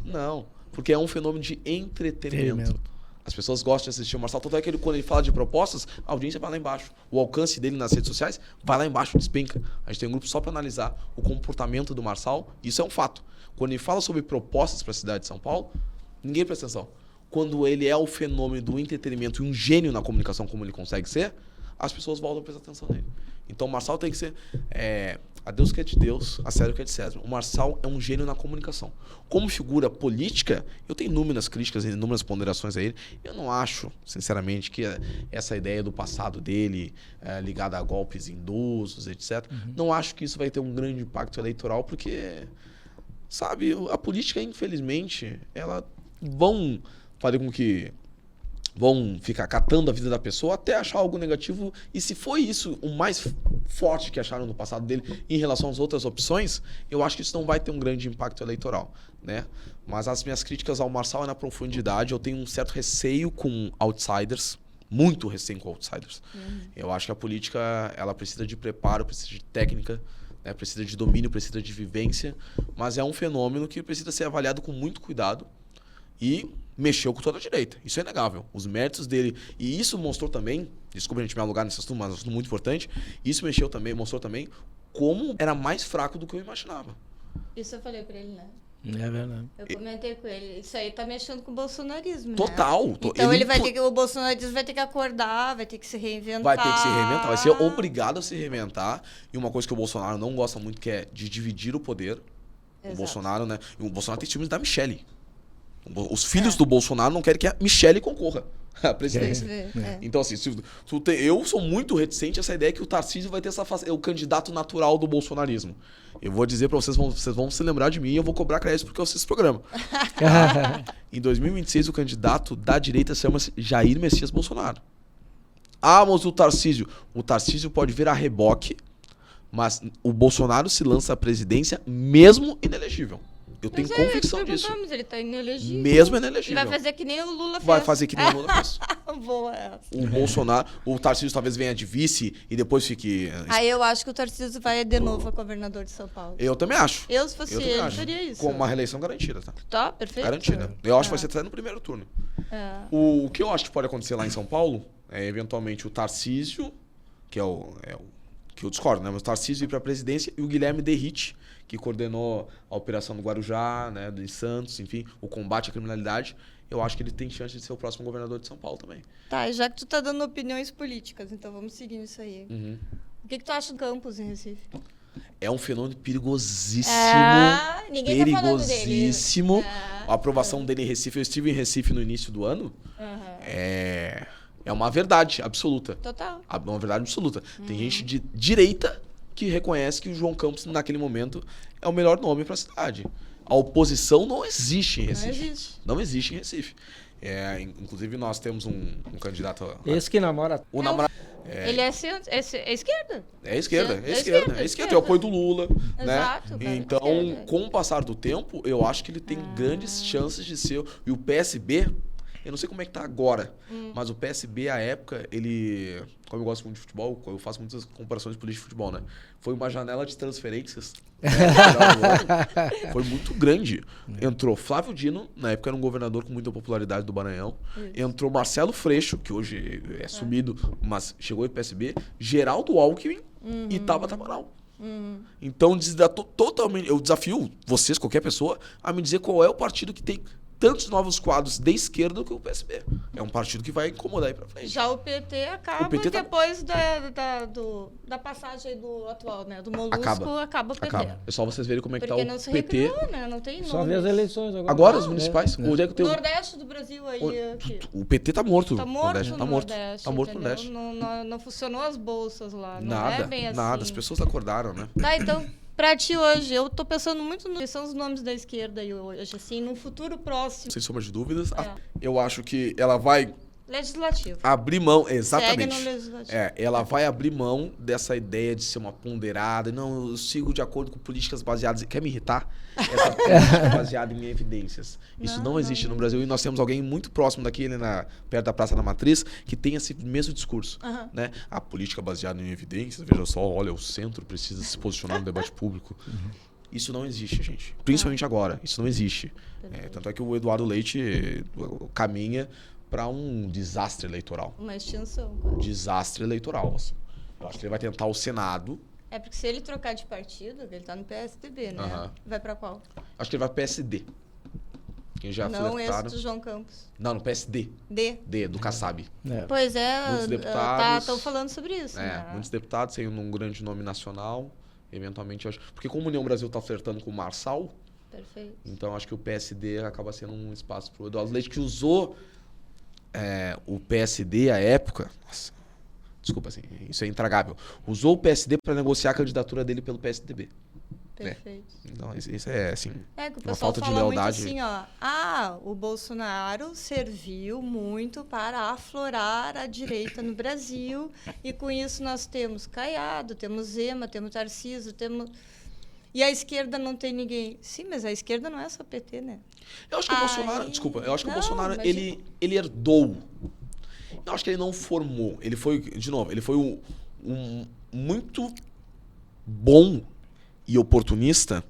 Não, porque é um fenômeno de entretenimento. As pessoas gostam de assistir o Marçal. Tanto é que quando ele fala de propostas, a audiência vai lá embaixo. O alcance dele nas redes sociais vai lá embaixo, despenca. A gente tem um grupo só para analisar o comportamento do Marçal. Isso é um fato. Quando ele fala sobre propostas para a cidade de São Paulo, ninguém presta atenção. Quando ele é o fenômeno do entretenimento e um gênio na comunicação como ele consegue ser, as pessoas voltam a prestar atenção nele. Então o Marçal tem que ser a Deus que é de Deus, a César que é de César. O Marçal é um gênio na comunicação. Como figura política, eu tenho inúmeras críticas e inúmeras ponderações a ele. Eu não acho, sinceramente, que essa ideia do passado dele, ligada a golpes indosos, etc., não acho que isso vai ter um grande impacto eleitoral, porque, sabe, a política, infelizmente, ela vão fazer com que vão ficar catando a vida da pessoa até achar algo negativo. E se foi isso o mais forte que acharam no passado dele em relação às outras opções, eu acho que isso não vai ter um grande impacto eleitoral, né? Mas as minhas críticas ao Marçal é na profundidade. Eu tenho um certo receio com outsiders, muito receio com outsiders. Eu acho que a política, ela precisa de preparo, precisa de técnica, né? Precisa de domínio, precisa de vivência, mas é um fenômeno que precisa ser avaliado com muito cuidado. E mexeu com toda a direita. Isso é inegável. Os méritos dele. E isso mostrou também, desculpa a gente me alugar nesse assunto, mas é um assunto muito importante. Isso mostrou também como era mais fraco do que eu imaginava. Isso eu falei pra ele, né? É verdade. Eu comentei com ele. Isso aí tá mexendo com o bolsonarismo, Total. né? Então o bolsonarismo vai ter que acordar, vai ter que se reinventar. Vai ter que se reinventar, vai ser obrigado a se reinventar. E uma coisa que o Bolsonaro não gosta muito, que é de dividir o poder. Exato. O Bolsonaro, né? E o Bolsonaro tem ciúmes da Michelle. Os filhos do Bolsonaro não querem que a Michelle concorra à presidência. Então, assim, eu sou muito reticente a essa ideia que o Tarcísio vai ter o candidato natural do bolsonarismo. Eu vou dizer pra vocês vão se lembrar de mim e eu vou cobrar crédito porque eu assisto esse programa. Em 2026, o candidato da direita chama-se Jair Messias Bolsonaro. Ah, mas o Tarcísio pode vir a reboque, mas o Bolsonaro se lança à presidência mesmo inelegível. Eu tenho convicção disso. Mas ele tá inelegível. Mesmo inelegível. Ele vai fazer que nem o Lula fez. Vai fazer que nem o Lula fez. Boa essa. O Bolsonaro, o Tarcísio talvez venha de vice e depois fique... Aí eu acho que o Tarcísio vai de novo a governador de São Paulo. Eu também acho. Eu, se fosse ele, faria isso. Com uma reeleição garantida, tá? Tá, perfeito. Garantida. Eu acho que vai ser até no primeiro turno. O que eu acho que pode acontecer lá em São Paulo é, eventualmente, o Tarcísio, que que eu discordo, né? Mas o Tarcísio ir para a presidência e o Guilherme Derrite, que coordenou a operação do Guarujá, né, de Santos, enfim, o combate à criminalidade. Eu acho que ele tem chance de ser o próximo governador de São Paulo também. Tá, e já que tu tá dando opiniões políticas, então vamos seguir isso aí. O que tu acha do campus em Recife? É um fenômeno perigosíssimo. Ninguém tá falando dele. Perigosíssimo. A aprovação dele em Recife, eu estive em Recife no início do ano. É uma verdade absoluta. Total. É uma verdade absoluta. Tem gente de direita que reconhece que o João Campos, naquele momento, é o melhor nome para a cidade. A oposição não existe em Recife. Não existe em Recife. Inclusive, nós temos um candidato... Esse que namora... O namorado... Ele é esquerda. É esquerda. Tem o apoio do Lula. Exato, né? Então, com o passar do tempo, eu acho que ele tem grandes chances de ser... E o PSB... Eu não sei como é que tá agora, mas o PSB, à época, ele... Como eu gosto muito de futebol, eu faço muitas comparações de política de futebol, né? Foi uma janela de transferências. Né? Foi muito grande. Entrou Flávio Dino, na época era um governador com muita popularidade do Maranhão. Entrou Marcelo Freixo, que hoje é sumido, mas chegou em PSB. Geraldo Alckmin e Tabata Amaral. Então, totalmente... Eu desafio vocês, qualquer pessoa, a me dizer qual é o partido que tem tantos novos quadros de esquerda do que o PSB. É um partido que vai incomodar aí pra frente. Já o PT acaba depois da passagem do atual, né? Do Molusco, acaba o PT. Acaba. É só vocês verem como é que Porque tá não o se PT. recriou, né? Não tem Só ver as nomes. eleições agora. Agora, os municipais. né? Onde é que tem Nordeste do Brasil aí. Aqui. o PT tá morto. Tá morto Nordeste, no tá morto. Nordeste, Tá morto no entendeu? Nordeste. Não funcionou as bolsas lá. Não Nada, é bem assim. nada. As pessoas acordaram, né? Tá, então, pra ti hoje, eu tô pensando muito quais são os nomes da esquerda aí hoje, assim, num futuro próximo. Sem sombra de dúvidas. É. Eu acho que ela vai Legislativo. abrir mão, Segue exatamente. no legislativo. Ela vai abrir mão dessa ideia de ser uma ponderada. Não, eu sigo de acordo com políticas baseadas. Quer me irritar? Essa política baseada em evidências. Isso não existe no Brasil. E nós temos alguém muito próximo daqui, perto da Praça da Matriz, que tem esse mesmo discurso. Né? A política baseada em evidências, veja só, olha, o centro precisa se posicionar no debate público. Isso não existe, gente. Principalmente agora. Isso não existe. Tanto é que o Eduardo Leite caminha para um desastre eleitoral. Uma extinção, cara. Desastre eleitoral. Assim. Eu acho que ele vai tentar o Senado. É porque se ele trocar de partido, ele tá no PSDB, né? Vai pra qual? Acho que ele vai pro PSD. Quem já Não, flertaram. esse do João Campos. Não, no PSD. Do Kassab. Pois é, Muitos deputados. estão falando sobre isso, né? Muitos deputados sem um grande nome nacional. Eventualmente, eu acho. Porque como a União Brasil tá flertando com o Marçal, Perfeito. então acho que o PSD acaba sendo um espaço pro Eduardo Leite, que usou o PSD à época. Nossa, desculpa, assim, isso é intragável. Usou o PSD para negociar a candidatura dele pelo PSDB. Perfeito. Então, isso é, assim, É que o uma pessoal falta de fala lealdade. muito assim, ó. O Bolsonaro serviu muito para aflorar a direita no Brasil e com isso nós temos Caiado, temos Zema, temos Tarcísio, temos... E a esquerda não tem ninguém. Sim, mas a esquerda não é só PT, né? Eu acho que o Bolsonaro, desculpa, eu acho que o Bolsonaro, mas ele herdou. Eu acho que ele não formou. Ele foi, de novo, ele foi um muito bom e oportunista,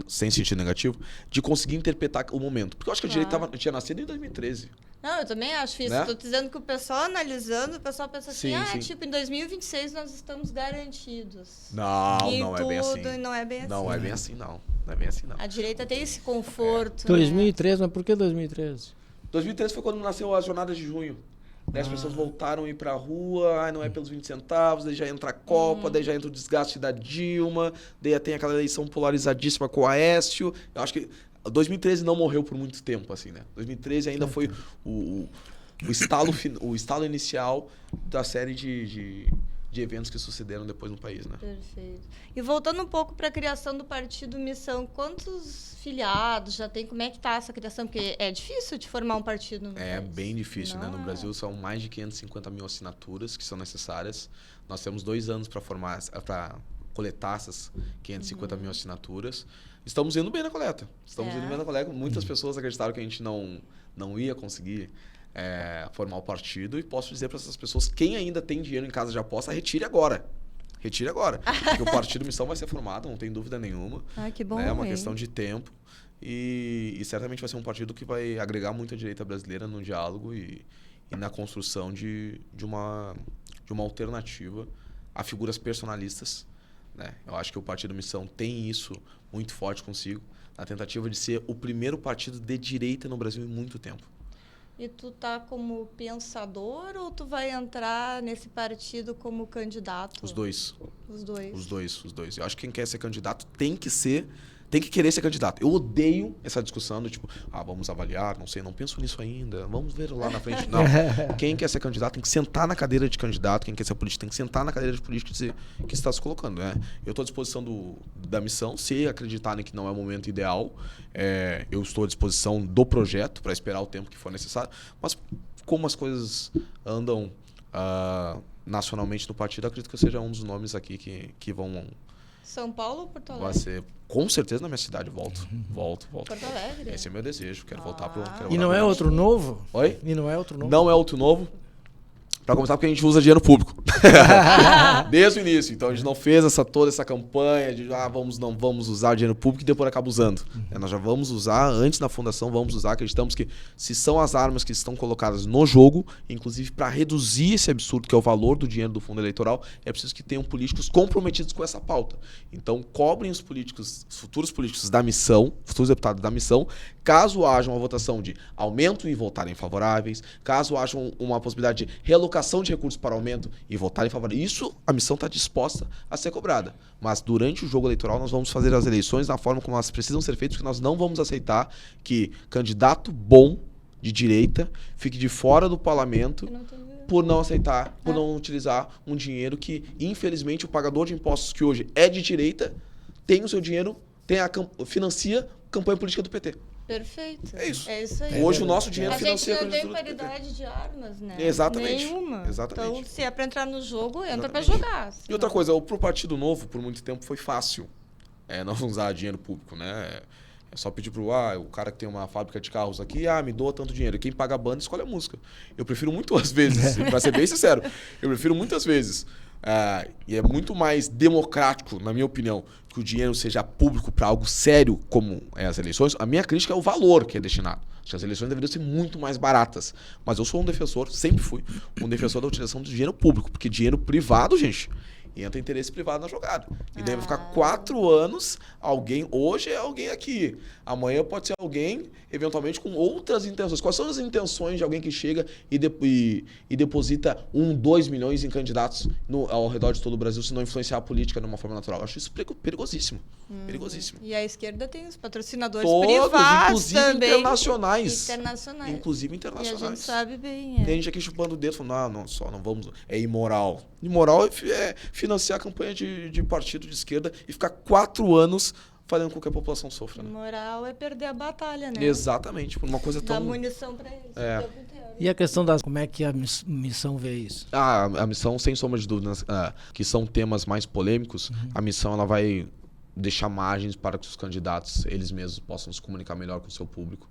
sem sentido negativo, de conseguir interpretar o momento. Porque eu acho que a direita tinha nascido em 2013. Não, eu também acho isso. Né? Estou dizendo que o pessoal analisando, o pessoal pensa assim, Sim. tipo, em 2026 nós estamos garantidos. Não é bem assim. E não é bem assim. Não é bem assim, não. Não é bem assim, não. A direita tem esse conforto. 2013, mas por que 2013? 2013 foi quando nasceu as jornadas de junho. Daí as pessoas voltaram a ir pra rua, não é pelos 20 centavos, daí já entra a Copa, daí já entra o desgaste da Dilma, daí tem aquela eleição polarizadíssima com o Aécio. Eu acho que 2013 não morreu por muito tempo, assim, né? 2013 ainda foi o estalo inicial da série de eventos que sucederam depois no país, né? Perfeito. E voltando um pouco para a criação do Partido Missão, quantos filiados já tem? Como é que está essa criação? Porque é difícil de formar um partido no É país. bem difícil, né? No Não. Brasil são mais de 550 mil assinaturas que são necessárias. Nós temos 2 anos para coletar essas 550 mil assinaturas. Estamos indo bem na coleta. Indo bem na coleta. Muitas pessoas acreditaram que a gente não ia conseguir formar o partido. E posso dizer para essas pessoas, quem ainda tem dinheiro em casa de aposta, retire agora. Retire agora. Porque o Partido Missão vai ser formado, não tem dúvida nenhuma. Ah, que bom. É uma hein? questão de tempo. E certamente vai ser um partido que vai agregar muito a direita brasileira no diálogo e na construção de uma alternativa a figuras personalistas. Né? Eu acho que o Partido Missão tem isso muito forte consigo, na tentativa de ser o primeiro partido de direita no Brasil em muito tempo. E tu tá como pensador ou tu vai entrar nesse partido como candidato? Os dois. Os dois. Os dois. Eu acho que quem quer ser candidato tem que querer ser candidato. Eu odeio essa discussão do tipo, vamos avaliar, não sei, não penso nisso ainda, vamos ver lá na frente. Não. Quem quer ser candidato tem que sentar na cadeira de candidato, quem quer ser político tem que sentar na cadeira de político e dizer que está se colocando. Né? Eu estou à disposição da missão, se acreditarem que não é o momento ideal, eu estou à disposição do projeto para esperar o tempo que for necessário, mas como as coisas andam nacionalmente no partido, acredito que eu seja um dos nomes aqui que vão... São Paulo ou Porto Alegre? Vai ser, com certeza, na minha cidade. Volto. Porto Alegre. Esse é meu desejo. Quero voltar pro... E não é outro novo? Oi? E não é outro novo? Não é outro novo. Para começar, porque a gente usa dinheiro público. Desde o início. Então, a gente não fez toda essa campanha de não vamos usar dinheiro público e depois acaba usando. Nós já vamos usar, antes na fundação, vamos usar. Acreditamos que se são as armas que estão colocadas no jogo, inclusive para reduzir esse absurdo que é o valor do dinheiro do fundo eleitoral, é preciso que tenham políticos comprometidos com essa pauta. Então, cobrem os políticos, os futuros políticos da missão, futuros deputados da missão, caso haja uma votação de aumento e votarem favoráveis, caso haja uma possibilidade de realocação de recursos para aumento e votarem favoráveis. Isso, a missão está disposta a ser cobrada. Mas durante o jogo eleitoral nós vamos fazer as eleições da forma como elas precisam ser feitas, porque nós não vamos aceitar que candidato bom de direita fique de fora do parlamento por não aceitar, por não utilizar um dinheiro que, infelizmente, o pagador de impostos que hoje é de direita tem o seu dinheiro, financia a campanha política do PT. Perfeito. É isso. É isso aí. Hoje o nosso dinheiro a financia gente a não tem candidatura do PT. paridade de armas, né? Exatamente. Nenhuma. Exatamente. Então, se é para entrar no jogo, entra para Exatamente. jogar. E outra coisa, pro Partido Novo, por muito tempo foi fácil não usar dinheiro público, né? É só pedir o cara que tem uma fábrica de carros aqui, me doa tanto dinheiro. E quem paga a banda escolhe a música. Eu prefiro muitas vezes, para ser bem sincero, eu prefiro muitas vezes. E é muito mais democrático, na minha opinião, que o dinheiro seja público para algo sério, como as eleições. A minha crítica é o valor que é destinado. Acho que as eleições deveriam ser muito mais baratas. Mas eu sou um defensor, sempre fui, um defensor da utilização do dinheiro público. Porque dinheiro privado, gente, entra interesse privado na jogada. E daí vai ficar 4 anos, hoje é alguém aqui, amanhã pode ser alguém, eventualmente, com outras intenções. Quais são as intenções de alguém que chega e deposita 2 milhões em candidatos ao redor de todo o Brasil, se não influenciar a política de uma forma natural? Eu acho isso perigosíssimo. Perigosíssimo. E a esquerda tem os patrocinadores Todos, privados inclusive também. Internacionais. E Inclusive a internacionais. gente sabe bem. Tem gente aqui chupando o dedo, falando, não vamos. É imoral. Imoral é financiar a campanha de partido de esquerda e ficar 4 anos fazendo com que a população sofra. Né? Moral é perder a batalha, né? Exatamente, por uma coisa tão... Dá munição pra eles. E a questão como é que a missão vê isso? A missão, sem sombra de dúvidas, que são temas mais polêmicos, a missão ela vai deixar margens para que os candidatos, eles mesmos, possam se comunicar melhor com o seu público.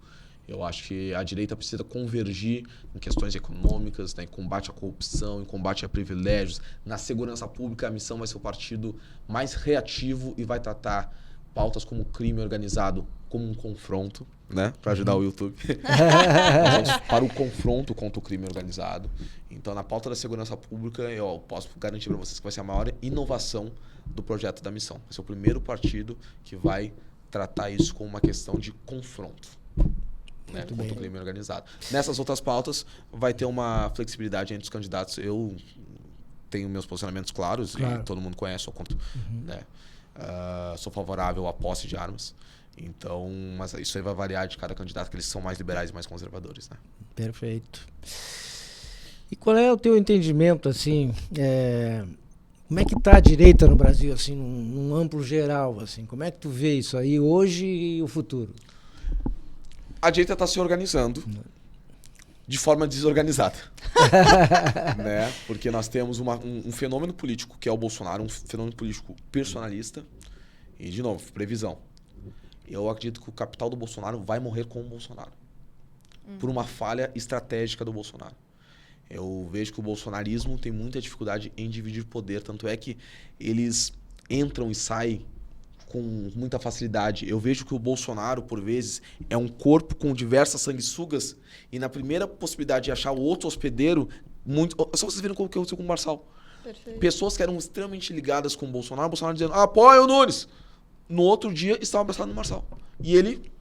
Eu acho que a direita precisa convergir em questões econômicas, em combate à corrupção, em combate a privilégios. Na segurança pública, a missão vai ser o partido mais reativo e vai tratar pautas como crime organizado como um confronto, né? Para ajudar o YouTube. Nós vamos para o confronto contra o crime organizado. Então, na pauta da segurança pública, eu posso garantir para vocês que vai ser a maior inovação do projeto da missão. Vai ser o primeiro partido que vai tratar isso como uma questão de confronto. Né, contra o crime organizado. Nessas outras pautas, vai ter uma flexibilidade entre os candidatos. Eu tenho meus posicionamentos claros, e todo mundo conhece, sou contra, né? Sou favorável à posse de armas. Então, mas isso aí vai variar de cada candidato, que eles são mais liberais e mais conservadores. Né? Perfeito. E qual é o teu entendimento, assim, como é que está a direita no Brasil, assim, num amplo geral, assim? Como é que tu vê isso aí hoje e o futuro? A direita está se organizando de forma desorganizada. Né? Porque nós temos um fenômeno político, que é o Bolsonaro, um fenômeno político personalista. E, de novo, previsão. Eu acredito que o capital do Bolsonaro vai morrer com o Bolsonaro. Por uma falha estratégica do Bolsonaro. Eu vejo que o bolsonarismo tem muita dificuldade em dividir poder. Tanto é que eles entram e saem com muita facilidade. Eu vejo que o Bolsonaro, por vezes, é um corpo com diversas sanguessugas e na primeira possibilidade de achar o outro hospedeiro, só vocês viram o que aconteceu com o Marçal. Perfeito. Pessoas que eram extremamente ligadas com o Bolsonaro dizendo, apoia o Nunes. No outro dia, estavam abraçados no Marçal. E ele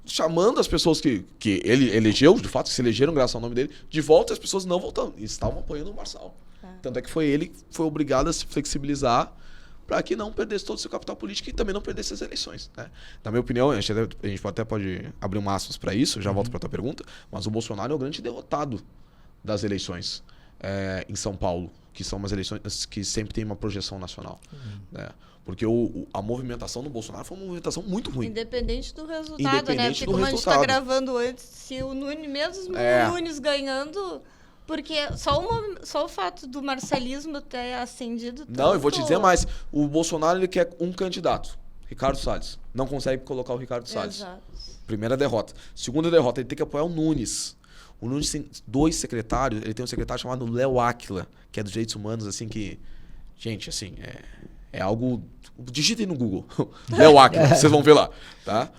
chamando as pessoas que ele elegeu, de fato, que se elegeram graças ao nome dele, de volta, as pessoas não voltando. E estavam apoiando o Marçal. Tanto é que ele foi obrigado a se flexibilizar para que não perdesse todo o seu capital político e também não perdesse as eleições. Né? Na minha opinião, a gente até pode abrir um aspas para isso, já volto para a tua pergunta, mas o Bolsonaro é o grande derrotado das eleições em São Paulo, que são umas eleições que sempre tem uma projeção nacional. Né? Porque a movimentação do Bolsonaro foi uma movimentação muito ruim. Independente do resultado, né? Porque como a gente está gravando antes, se o Nunes, mesmo o Nunes ganhando... Porque só o fato do marcelismo ter ascendido... Não, eu vou te dizer mais. O Bolsonaro ele quer um candidato, Ricardo Salles. Não consegue colocar o Ricardo Salles. Exato. Primeira derrota. Segunda derrota, ele tem que apoiar o Nunes. O Nunes tem 2 secretários, ele tem um secretário chamado Léo Áquila, que é dos direitos humanos, assim, que... Gente, assim, é algo... Digitem no Google. Léo Áquila, vocês vão ver lá, tá?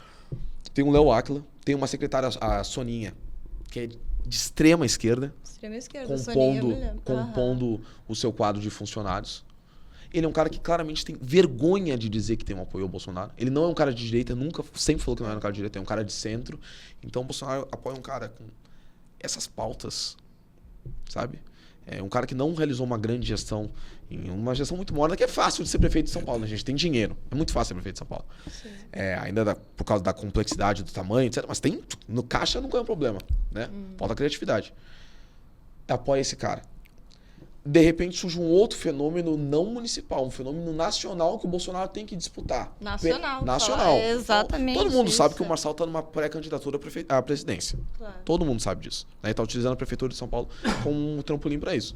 Tem o Léo Áquila, tem uma secretária, a Soninha, que é de extrema esquerda. Extrema esquerda, Soninha, compondo o seu quadro de funcionários. Ele é um cara que claramente tem vergonha de dizer que tem um apoio ao Bolsonaro. Ele não é um cara de direita, sempre falou que não era um cara de direita, é um cara de centro. Então o Bolsonaro apoia um cara com essas pautas, sabe? É um cara que não realizou uma grande gestão, uma gestão muito morna, que é fácil de ser prefeito de São Paulo, né, gente? Tem dinheiro. É muito fácil ser prefeito de São Paulo. Ainda por causa da complexidade do tamanho, etc. Mas no caixa nunca é um problema, né? Falta criatividade. Apoia esse cara. De repente surge um outro fenômeno não municipal, um fenômeno nacional que o Bolsonaro tem que disputar. Nacional. Exatamente. Todo mundo sabe que o Marçal está numa pré-candidatura à presidência. Claro. Todo mundo sabe disso. Ele está utilizando a Prefeitura de São Paulo como um trampolim para isso.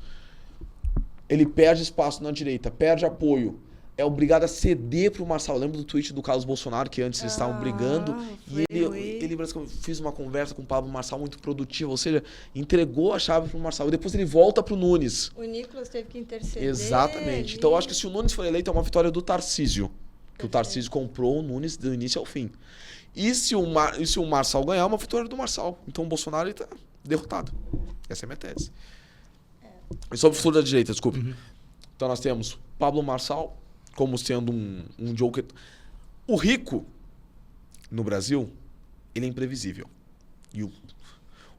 Ele perde espaço na direita, perde apoio. É obrigado a ceder para o Marçal. Eu lembro do tweet do Carlos Bolsonaro, que antes eles estavam brigando. E ele fez uma conversa com o Pablo Marçal muito produtiva. Ou seja, entregou a chave para o Marçal. E depois ele volta para o Nunes. O Nicolas teve que interceder. Exatamente. Então eu acho que se o Nunes for eleito, é uma vitória do Tarcísio. Que o Tarcísio comprou o Nunes do início ao fim. E se o Marçal ganhar, é uma vitória do Marçal. Então o Bolsonaro está derrotado. Essa é a minha tese. E sobre o futuro da direita, desculpe. Então nós temos Pablo Marçal como sendo um joker. O rico no Brasil, ele é imprevisível. E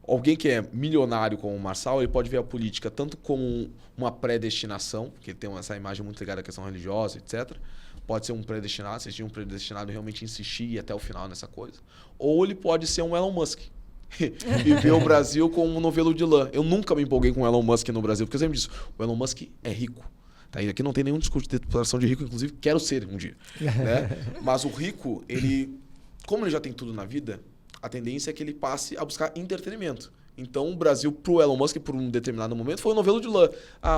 alguém que é milionário como o Marçal, ele pode ver a política tanto como uma predestinação, que ele tem essa imagem muito ligada à questão religiosa, etc. Pode ser um predestinado, se um predestinado realmente insistir e ir até o final nessa coisa. Ou ele pode ser um Elon Musk. E ver o Brasil como um novelo de lã. Eu nunca me empolguei com o Elon Musk no Brasil, porque eu sempre disse, o Elon Musk é rico. Tá? E aqui não tem nenhum discurso de declaração de rico, inclusive quero ser um dia. Né? Mas o rico, como ele já tem tudo na vida, a tendência é que ele passe a buscar entretenimento. Então o Brasil, pro Elon Musk, por um determinado momento, foi um novelo de lã.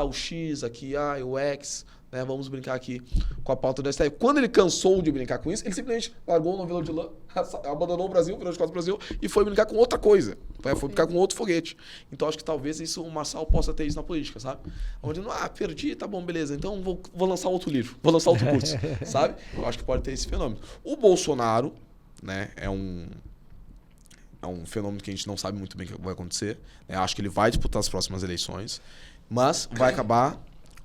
O X aqui, o X, né? Vamos brincar aqui com a pauta do STF. Quando ele cansou de brincar com isso, ele simplesmente largou o novelo de lã, abandonou o Brasil, virou de costas do Brasil e foi brincar com outra coisa. Foi brincar com outro foguete. Então acho que talvez o Marçal possa ter isso na política, sabe? Onde, perdi, tá bom, beleza. Então vou lançar outro livro, vou lançar outro curso, sabe? Eu acho que pode ter esse fenômeno. O Bolsonaro, né, é um fenômeno que a gente não sabe muito bem o que vai acontecer. Acho que ele vai disputar as próximas eleições, mas vai acabar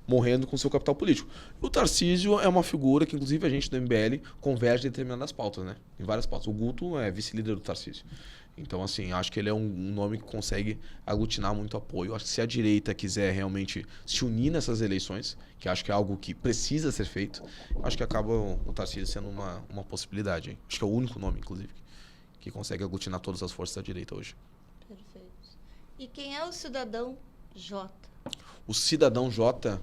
morrendo com seu capital político. O Tarcísio é uma figura que, inclusive, a gente do MBL converge em determinadas pautas, né? Em várias pautas. O Guto é vice-líder do Tarcísio. Então, assim, acho que ele é um nome que consegue aglutinar muito apoio. Acho que se a direita quiser realmente se unir nessas eleições, que acho que é algo que precisa ser feito, acho que acaba o Tarcísio sendo uma possibilidade. Hein? Acho que é o único nome, inclusive, que consegue aglutinar todas as forças da direita hoje. Perfeito. E quem é o cidadão J? O cidadão J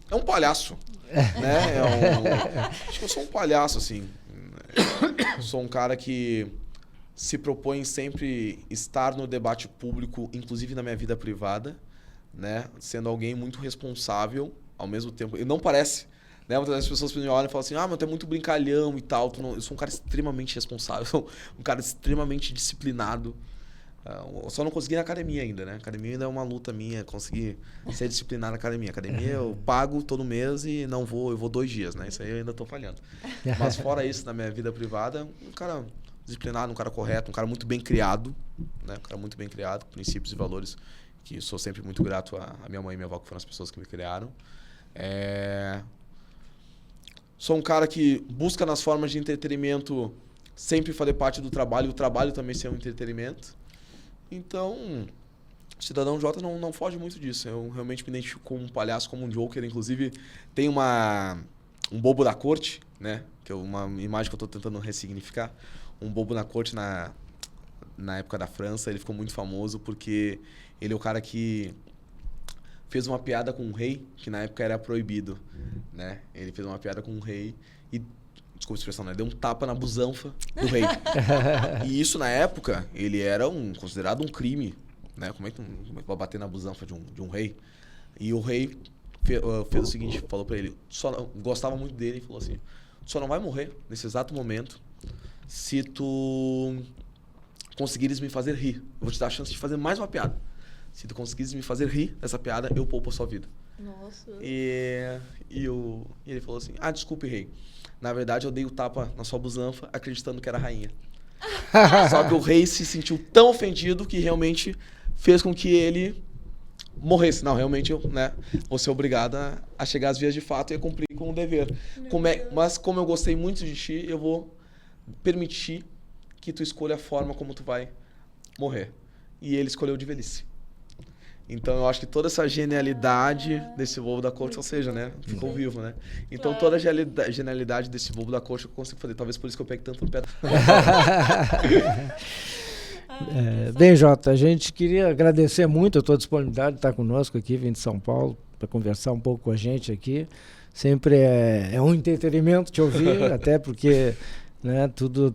é um palhaço. Né? Acho que eu sou um palhaço, assim. Eu sou um cara que se propõe sempre estar no debate público, inclusive na minha vida privada, né? Sendo alguém muito responsável ao mesmo tempo. E não parece, né? Muitas vezes as pessoas me olham e falam assim, mas tu é muito brincalhão e tal. Eu sou um cara extremamente responsável, um cara extremamente disciplinado. Eu só não consegui na academia ainda, né? Academia ainda é uma luta minha, conseguir ser disciplinado na academia. Academia eu pago todo mês e não vou, eu vou 2 dias, né? Isso aí eu ainda tô falhando. Mas fora isso, na minha vida privada, um cara disciplinado, um cara correto, um cara muito bem criado, né? Um cara muito bem criado, com princípios e valores que sou sempre muito grato a minha mãe e minha avó, que foram as pessoas que me criaram. Sou um cara que busca nas formas de entretenimento sempre fazer parte do trabalho, e o trabalho também ser um entretenimento. Então, o Cidadão J não foge muito disso. Eu realmente me identifico como um palhaço, como um joker. Inclusive, tem um bobo da corte, né? Que é uma imagem que eu estou tentando ressignificar. Um bobo na corte na época da França. Ele ficou muito famoso porque ele é o cara que fez uma piada com um rei, que na época era proibido, né? Ele fez uma piada com um rei e... Desculpa a expressão, né? Deu um tapa na busanfa do rei. E isso, na época, ele era considerado um crime, né? Como é que vai bater na busanfa de um rei? E o rei fez o seguinte, falou pra ele, gostava muito dele e falou assim, tu só não vai morrer nesse exato momento se tu conseguires me fazer rir, eu vou te dar a chance de fazer mais uma piada. Se tu conseguires me fazer rir dessa piada, eu poupo a sua vida. Nossa. E ele falou assim, desculpe, rei. Na verdade, eu dei o tapa na sua busanfa acreditando que era a rainha. Só que o rei se sentiu tão ofendido que realmente fez com que ele morresse. Não, realmente eu, né, vou ser obrigado a chegar às vias de fato e a cumprir com o dever. Mas como eu gostei muito de ti, eu vou permitir que tu escolha a forma como tu vai morrer. E ele escolheu de velhice. Então eu acho que toda essa genialidade desse bobo da corte, ou seja, né, ficou vivo, né? Então toda a genialidade desse bobo da corte eu consigo fazer. Talvez por isso que eu pegue tanto no pé. Bem, Jota, a gente queria agradecer muito a tua disponibilidade de estar conosco aqui, vindo de São Paulo, para conversar um pouco com a gente aqui. Sempre é um entretenimento te ouvir, até porque, né, todo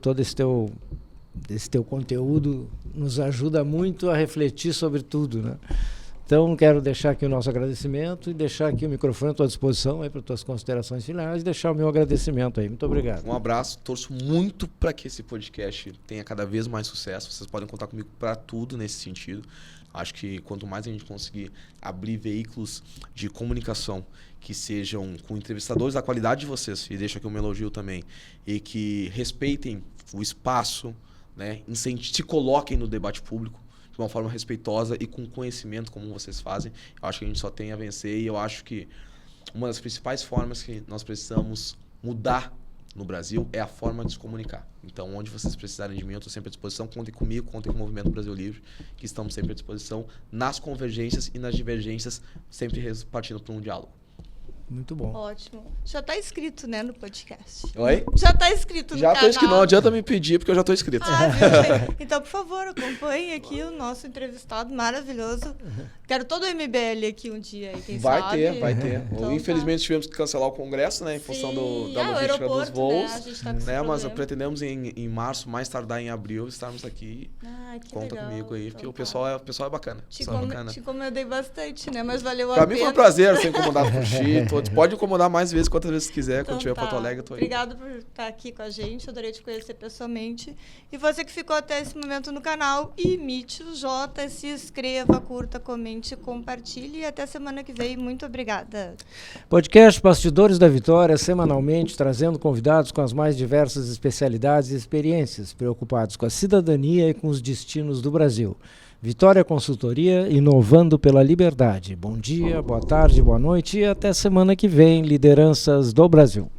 esse teu conteúdo nos ajuda muito a refletir sobre tudo, né? Então, quero deixar aqui o nosso agradecimento e deixar aqui o microfone à tua disposição aí para tuas considerações finais e deixar o meu agradecimento aí. Muito obrigado. Um abraço, torço muito para que esse podcast tenha cada vez mais sucesso. Vocês podem contar comigo para tudo nesse sentido. Acho que quanto mais a gente conseguir abrir veículos de comunicação que sejam com entrevistadores da qualidade de vocês, e deixo aqui um elogio também, e que respeitem o espaço, né, se coloquem no debate público, de uma forma respeitosa e com conhecimento, como vocês fazem. Eu acho que a gente só tem a vencer e eu acho que uma das principais formas que nós precisamos mudar no Brasil é a forma de se comunicar. Então, onde vocês precisarem de mim, eu estou sempre à disposição. Contem comigo, contem com o Movimento Brasil Livre, que estamos sempre à disposição nas convergências e nas divergências, sempre partindo para um diálogo. Muito bom. Ótimo. Já está inscrito, né, no podcast? Oi? Já está inscrito no Já canal. estou inscrito. Não adianta me pedir, porque eu já estou inscrito. Viu? Então, por favor, acompanhe aqui o nosso entrevistado maravilhoso. Quero todo o MBL aqui um dia, aí, quem sabe. Vai ter. Então, infelizmente tivemos que cancelar o congresso, né, em função da logística dos voos. Né? A gente tá com esse mas problema. pretendemos em março, mais tardar em abril, estarmos aqui. Que Conta legal. comigo aí, porque Então, o pessoal é bacana. Te incomodei bastante, né? Mas valeu a Pra pena. mim foi um prazer ser incomodado por ti. Pode incomodar mais vezes, quantas vezes quiser. Então, Quando tiver Porto Alegre, eu tô aí. Obrigado por estar aqui com a gente. Adorei te conhecer pessoalmente. E você que ficou até esse momento no canal, imite o Jota, se inscreva, curta, comente, compartilhe. E até semana que vem. Muito obrigada. Podcast Bastidores da Vitória, semanalmente trazendo convidados com as mais diversas especialidades e experiências, preocupados com a cidadania e com os destinos do Brasil. Vitória Consultoria, inovando pela liberdade. Bom dia, boa tarde, boa noite e até semana que vem, Lideranças do Brasil.